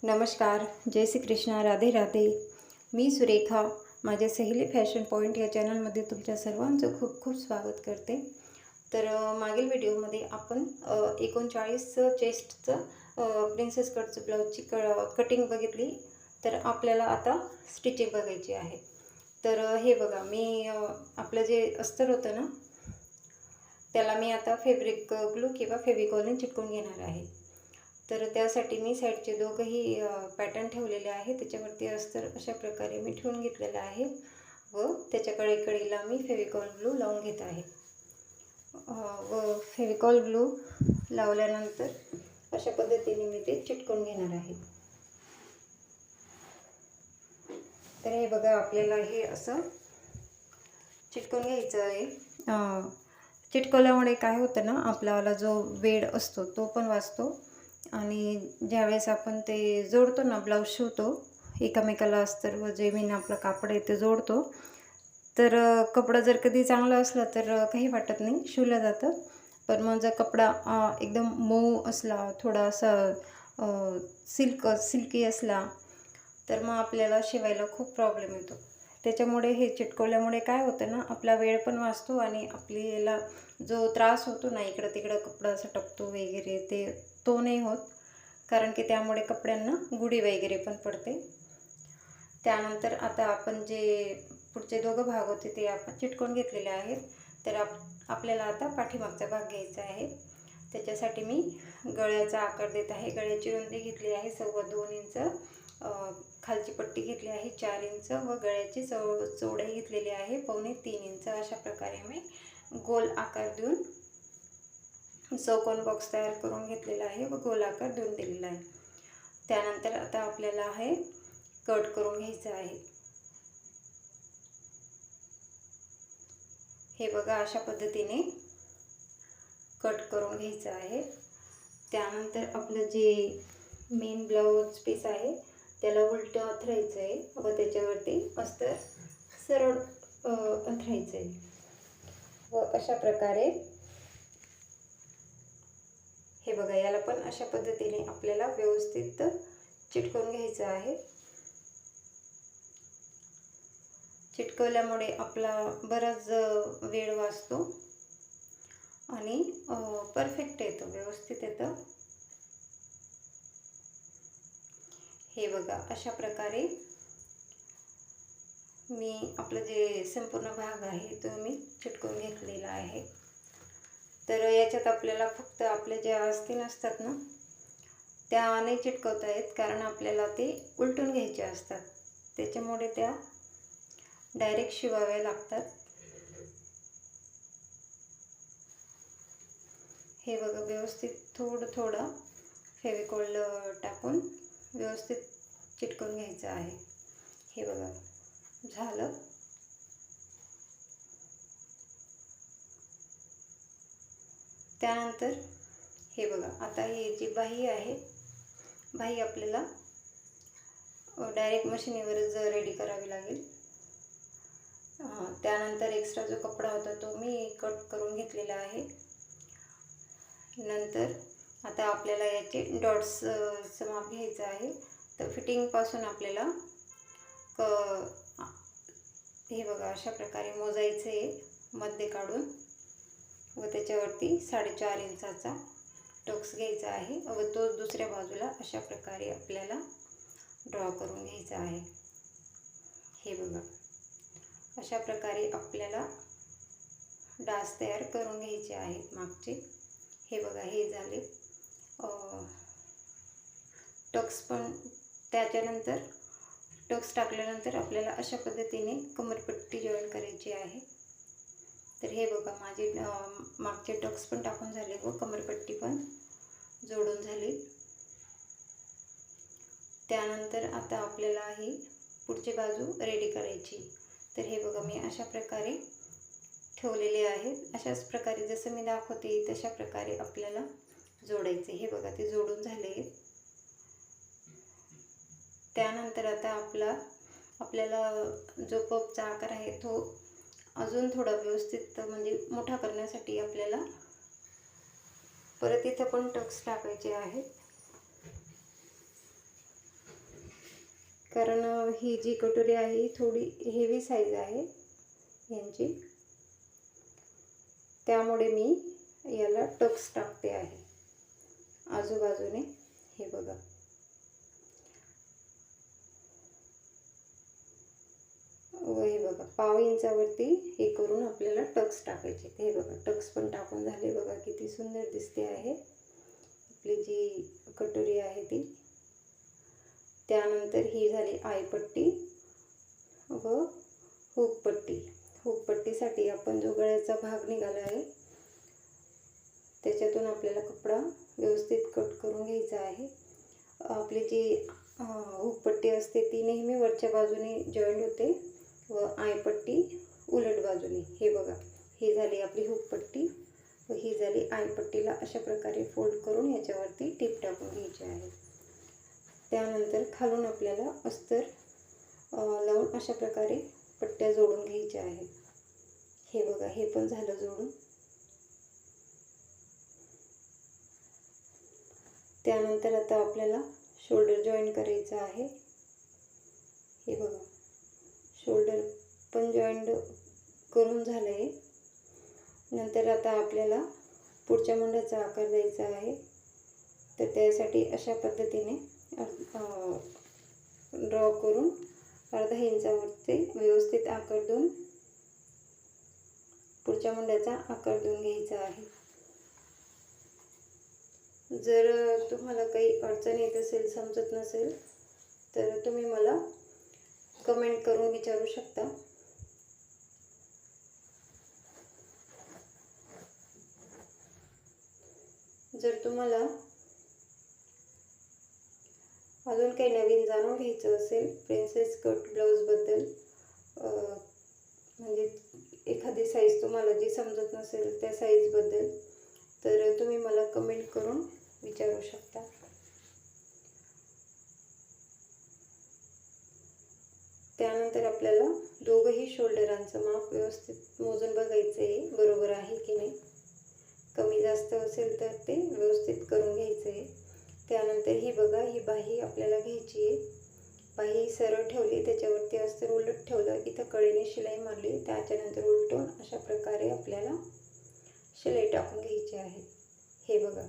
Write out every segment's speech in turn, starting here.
नमस्कार, जय श्री कृष्णा, राधे राधे. मी सुरेखा. माझ्या सहेली फॅशन पॉईंट या चॅनलमध्ये तुमच्या सर्वांचं खूप खूप स्वागत करते. तर मागील व्हिडिओमध्ये आपण 39 चेस्टचं प्रिन्सेस कटचं ब्लाऊजची कटिंग बघितली. तर आपल्याला आता स्टिचिंग बघायची आहे. तर हे बघा, मी आपलं जे अस्तर होतं ना, त्याला मी आता फॅब्रिक ग्लू किंवा फेविकॉलने चिटकवून घेणार आहे. तर त्यासाठी मी साईडचे दोघंही पॅटर्न ठेवलेले आहे. त्याच्यावरती अस्तर अशा प्रकारे मी ठेवून घेतलेलं आहे व त्याच्या कडेला मी फेविकॉल ग्लू लावून घेत आहे. व फेविकॉल ग्लू लावल्यानंतर अशा पद्धतीने मी ते चिटकवून घेणार आहे. तर हे बघा, आपल्याला हे असं चिटकवून घ्यायचं आहे. चिटकवल्यामुळे काय होतं ना, आपल्याला जो वेळ असतो तो पण वाचतो आणि ज्यावेळेस आपण ते जोडतो ना, ब्लाऊज शिवतो एकमेकाला अस्तर व जे मेन आपलं कापड आहे ते जोडतो, तर कपडा जर कधी चांगला असला तर काही वाटत नाही, शिवलं जातं. पण मग जर कपडा एकदम मऊ असला, थोडासा सिल्की असला, तर मग आपल्याला शिवायला खूप प्रॉब्लेम येतो. त्याच्यामुळे हे चिटकवल्यामुळे काय होतं ना, आपला वेळ पण वाचतो आणि आपल्याला जो त्रास होतो ना, इकडं तिकडं कपडा सटकतो वगैरे, तो नाही होत. कारण की त्यामुळे कपड्यांना गुढी वगैरे पण पडते. त्यानंतर आता आपण जे पुढचे दोघं भाग होते ते आपण चिटकवून घेतलेले आहेत. तर आपल्याला आता पाठीमागचा भाग घ्यायचा आहे. त्याच्यासाठी मी गळ्याचा आकार देत आहे. गळ्याची रुंदी घेतली आहे 2.25 इंच, खालची पट्टी घेतली आहे 4 इंच व गळ्याची चौडाई घेतलेली आहे 2.25 इंच. अशा प्रकारे मी गोल आकार देऊन चौकोन बॉक्स तयार करून घेतलेला आहे व गोल आकार देऊन दिलेला आहे. त्यानंतर आता आपल्याला हे कट करून घ्यायचं आहे. हे बघा, अशा पद्धतीने कट करून घ्यायचं आहे. त्यानंतर आपलं जे मेन ब्लाऊज पीस आहे त्याला उलटं अंथरायचं आहे व त्याच्यावरती अस्तर सरळ अंथरायचं आहे व अशा प्रकारे हे बघा, याला पण अशा पद्धतीने आपल्याला व्यवस्थित चिटकवून घ्यायचं आहे. चिटकवल्यामुळे आपला बराच वेळ वाचतो आणि परफेक्ट येतं, व्यवस्थित येतं. हे बघा, अशा प्रकारे मी आपलं जे संपूर्ण भाग आहे तो मी चिटकवून घेतलेला आहे. तर याच्यात आपल्याला फक्त आपल्या ज्या आस्तीन असतात ना, त्या नाही चिटकवता येत, कारण आपल्याला ते उलटून घ्यायचे असतात. त्याच्यामुळे त्या डायरेक्ट शिवाव्या लागतात. हे बघा, व्यवस्थित थोडं थोडं फेविकॉल टाकून व्यवस्थित चिटकवून घ्यायचं आहे. हे बघा, झालं. त्यानंतर हे बघा, आता ही जी बाही आहे, बाही आपल्याला डायरेक्ट मशीनीवरच रेडी करावी लागेल. त्यानंतर एक्स्ट्रा जो कपडा होता तो मी कट करून घेतलेला आहे. नंतर आता आपल्याला याचे डॉट्सचं माप घ्यायचं आहे. तर फिटिंगपासून आपल्याला हे बघा, अशा प्रकारे मोजायचं आहे मध्ये काढून व त्याच्यावरती 4.5 इंचाचा टक्स घ्यायचा आहे व तो दुसऱ्या बाजूला अशा प्रकारे आपल्याला ड्रॉ करून घ्यायचा आहे. हे बघा, अशा प्रकारे आपल्याला डास तयार करून घ्यायचे आहेत मागचे. हे बघा, हे झाले टक्स. पण त्याच्यानंतर टक्स टाकल्यानंतर आपल्याला अशा पद्धतीने कमरपट्टी जॉईन करायची आहे. तर हे बघा, माझे मागचे टक्स पण टाकून झाले व कमरपट्टी पण जोडून झाली. त्यानंतर आता आपल्याला ही पुढची बाजू रेडी करायची. तर हे बघा, मी अशा प्रकारे ठेवलेले आहे. अशाच प्रकारे जसं मी दाखवते तशा प्रकारे आपल्याला जोडायचे. हे बघा, ते जोडून झाले. त्यानंतर आता आपल्याला जो पफचा आकार आहे तो अजून थोडा व्यवस्थित म्हणजे मोठा करण्यासाठी आपल्याला परत इथं पण टक्स टाकायचे आहेत. कारण ही जी कटोरी आहे ही थोडी हेवी साईज आहे यांची, त्यामुळे मी याला टक्स टाकते आहे आजूबाजूने. हे बघा, व हे बघा 1/2 इंचावरती हे करून आपल्याला टक्स टाकायचे. हे बघा, टक्स पण टाकून झाले. बघा किती सुंदर दिसते आहे आपली जी कटोरी आहे ती. त्यानंतर ही झाली आयपट्टी व हुकपट्टी. हुकपट्टीसाठी आपण जो गळ्याचा भाग निघाला आहे त्याच्यातून आपल्याला कपडा व्यवस्थित कट करून घ्यायचा आहे. आपली जी हुकपट्टी असते ती नेहमी वरच्या बाजूने जॉईंट होते व आयपट्टी उलट बाजूने. हे बघा, ही झाली आपली हुकपट्टी व ही झाली आयपट्टीला अशा प्रकारे फोल्ड करून याच्यावरती टीप टाकून घ्यायची आहे. त्यानंतर खालून आपल्याला अस्तर लावून अशा प्रकारे पट्ट्या जोडून घ्यायच्या आहेत. हे बघा, हे पण झालं जोडून. त्यानंतर आता आपल्याला शोल्डर जॉईन करायचं आहे. हे बघा, शोल्डर पण जॉईंट करून झालं आहे. नंतर आता आपल्याला पुढच्या मुंड्याचा आकार द्यायचा आहे. तर त्यासाठी अशा पद्धतीने ड्रॉ करून 1/2 इंचावरती व्यवस्थित आकार देऊन पुढच्या मुंड्याचा आकार देऊन घ्यायचा आहे. जर तुम्हाला काही अडचण येत असेल, समजत नसेल, तर तुम्ही मला कमेंट करून विचारू शकता. जर तुम्हाला अजून काही नवीन जाणून घ्यायचं असेल प्रिन्सेस कट ब्लाऊजबद्दल, म्हणजे एखादी साईज तुम्हाला जी समजत नसेल त्या साईजबद्दल, तर तुम्ही मला कमेंट करून विचारू शकता. त्यानंतर आपल्याला दोघंही शोल्डरांचं माप व्यवस्थित मोजून बघायचं आहे, बरोबर आहे की नाही. कमी जास्त असेल तर ते व्यवस्थित करून घ्यायचं आहे. त्यानंतर ही बघा, ही बाही आपल्याला घ्यायची आहे. बाही सरळ ठेवली, त्याच्यावरती अस्तर उलट ठेवलं, इथं कडेने शिलाई मारली, त्याच्यानंतर उलटून अशा प्रकारे आपल्याला शिलाई टाकून घ्यायची आहे. हे बघा,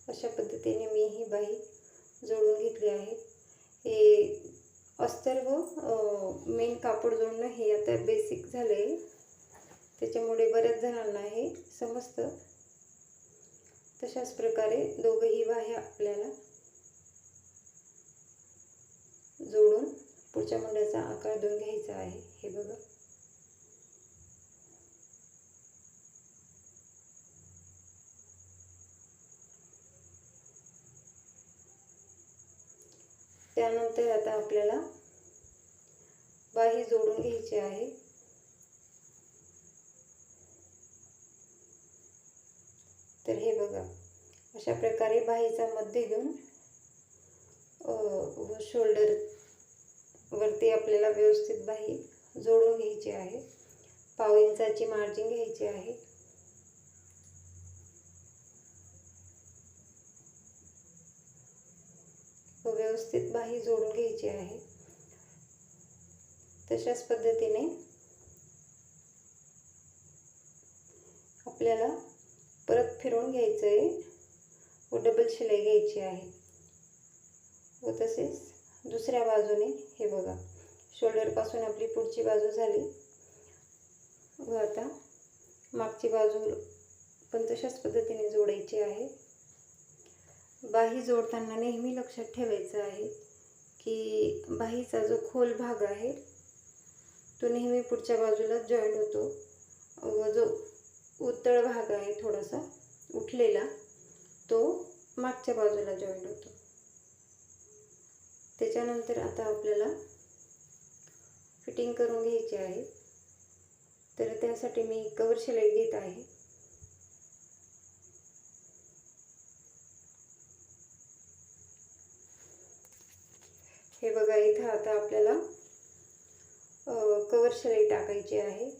अशा पद्धतीने मी ही बाही जोडून घेतली आहे. हे अस्तर व मेन कापड जोडणं हे आता बेसिक झालं आहे, त्याच्यामुळे बऱ्याच जणांना हे समजतं. तशाच प्रकारे दोघंही बाह्या आपल्याला जोडून पुढच्या मुंड्याचा आकार देऊन घ्यायचा आहे. हे बघा, त्यानंतर आता आपल्याला बाही जोडून घ्यायची आहे. तर हे बघा, अशा प्रकारे बाहीचा मध्य घेऊन शोल्डर वरती आपल्याला व्यवस्थित बाही जोडून घ्यायची आहे. 1/2 इंचाची मार्जिन घ्यायची आहे. व व्यवस्थित बाही जोडून घ्यायची आहे. तशाच पद्धतीने आपल्याला परत फिरवून घ्यायचं आहे व डबल शिलाई घ्यायची आहे. व तसेच दुसऱ्या बाजूने हे बघा, शोल्डरपासून आपली पुढची बाजू झाली व आता मागची बाजू पण तशाच पद्धतीने जोडायची आहे. बाही जोडताना नेहमी लक्षात ठेवायचं आहे की बाहीचा जो खोल भाग आहे तो नेहमी पुढच्या बाजूला जॉईंट होतो व जो उत्तळ भाग आहे थोडासा उठलेला तो मागच्या बाजूला जॉईंट होतो. त्याच्यानंतर आता आपल्याला फिटिंग करून घ्यायची आहे. तर त्यासाठी मी कवर शिलाई घेत आहे. हे बघा, इथं आता आपल्याला कवर शिलाई टाकायची आहे.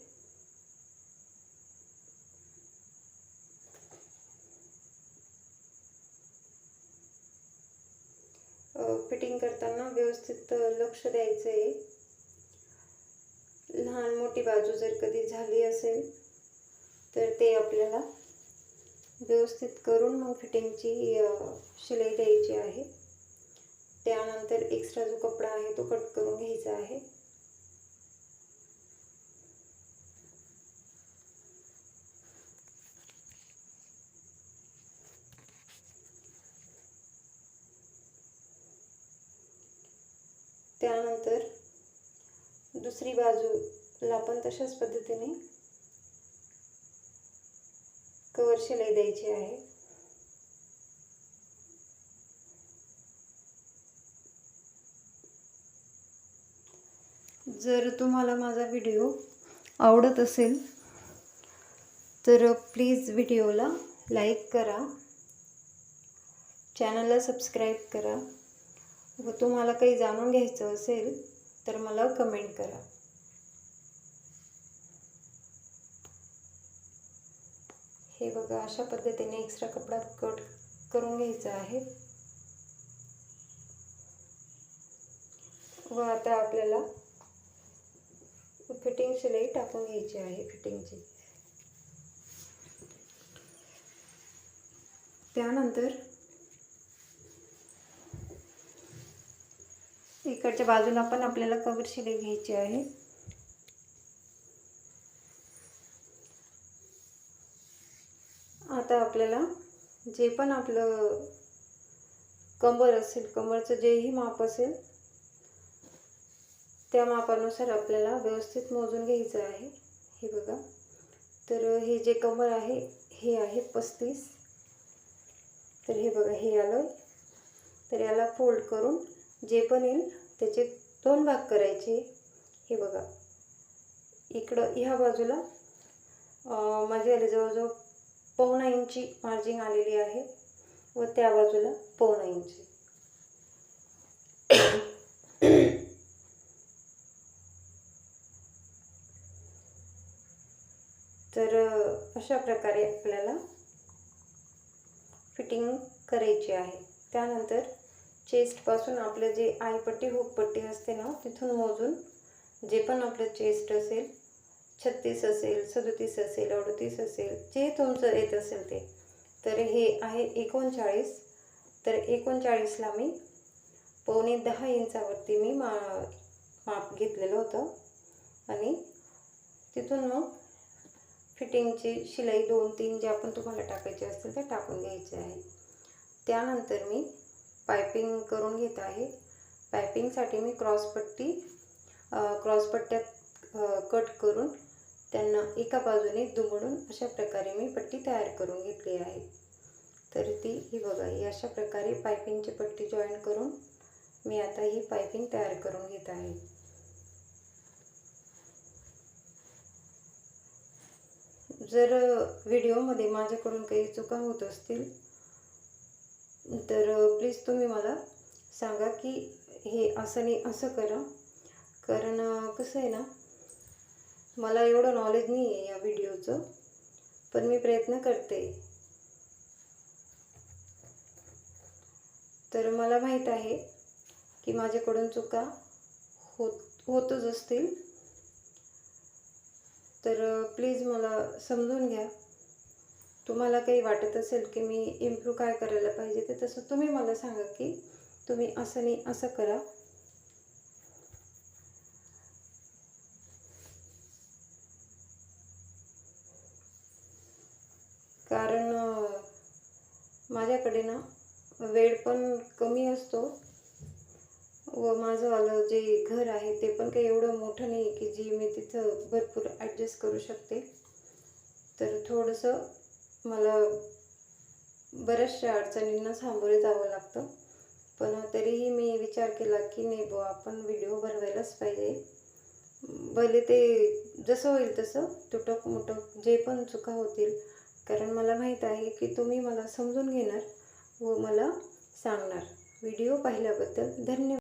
फिटिंग करताना व्यवस्थित लक्ष द्यायचं आहे. लहान मोठी बाजू जर कधी झाली असेल तर ते आपल्याला व्यवस्थित करून मग फिटिंगची शिलाई द्यायची आहे. त्यानंतर एक्स्ट्रा जो कपडा आहे तो कट करून घ्यायचा आहे. त्यानंतर दुसरी बाजूला पण तशाच पद्धतीने कवर शिलाई द्यायची आहे. जर तुम्हाला माझा व्हिडिओ आवडत असेल तर प्लीज व्हिडिओला लाईक करा, चॅनलला सबस्क्राईब करा व तुम्हाला काही जाणून घ्यायचं असेल तर मला कमेंट करा. हे बघा, अशा पद्धतीने एक्स्ट्रा कपडा कट करून घ्यायचा आहे. व आता आपल्याला फिटिंग शिलाई टाकून घ्यायची आहे फिटिंगची. त्यानंतर इकडच्या बाजूला पण आपल्याला कवर शिलाई घ्यायची आहे. आता आपल्याला जे पण आपलं कंबर असेल, कमरचं जेही माप असेल त्या मापानुसार आपल्याला व्यवस्थित मोजून घ्यायचं आहे. हे बघा, तर हे जे कमर आहे हे आहे 35. तर हे बघा, हे आलं. तर याला फोल्ड करून जे पण येईल त्याचे 2 भाग करायचे. हे बघा, इकडं ह्या बाजूला माझी आली जवळजवळ 1.25 इंची मार्जिन आलेली आहे व त्या बाजूला 1.25 इंची. तर अशा प्रकारे आपल्याला फिटिंग करायची आहे. त्यानंतर चेस्टपासून आपलं जे आईपट्टी हुकपट्टी असते ना, तिथून मोजून जे पण आपलं चेस्ट असेल, 36 असेल, 37 असेल, 38 असेल, जे तुमचं येत असेल ते. तर हे आहे 39. तर 39ला मी 9.25 इंचावरती मी माप घेतलेलं होतं आणि तिथून मग फिटिंगची शिलाई 2-3 जे आपण तुम्हाला टाकायचे असतील ते टाकून घ्यायचे आहे. त्यानंतर मी पायपिंग करून घेत आहे. पायपिंगसाठी मी क्रॉसपट्ट्यात कट करून त्यांना एका बाजूने दुमडून अशा प्रकारे मी पट्टी तयार करून घेतली आहे. तर ही बघा, ही अशा प्रकारे पायपिंगची पट्टी जॉईन करून मी आता ही पायपिंग तयार करून घेत आहे. जर व्हिडिओमध्ये माझ्याकडून काही चुका होत असतील तर प्लीज तुम्ही मला सांगा की हे असं नाही असं करा. कारण कसं आहे ना, मला एवढं नॉलेज नाही आहे या व्हिडिओचं, पण मी प्रयत्न करते. तर मला माहीत आहे की माझ्याकडून चुका होतच असतील. तर प्लीज मला समजून घ्या. तुम्हाला काही वाटत असेल की मी इम्प्रूव्ह काय करायला पाहिजे ते तसं तुम्ही मला सांगा की तुम्ही असं नाही असं करा. कारण माझ्याकडे ना वेळ पण कमी असतो व माझंवालं जे घर आहे ते पण काही एवढं मोठं नाही की जी मी तिथं भरपूर ॲडजस्ट करू शकते. तर थोडंसं मला बऱ्याचशा अडचणींना सामोरे जावं लागतं. पण तरीही मी विचार केला की नाही बुवा, आपण व्हिडिओ बनवायलाच पाहिजे. भले ते जसं होईल तसं तुटक मुटक जे पण चुका होतील, कारण मला माहीत आहे की तुम्ही मला समजून घेणार व मला सांगणार. व्हिडिओ पाहिल्याबद्दल धन्यवाद.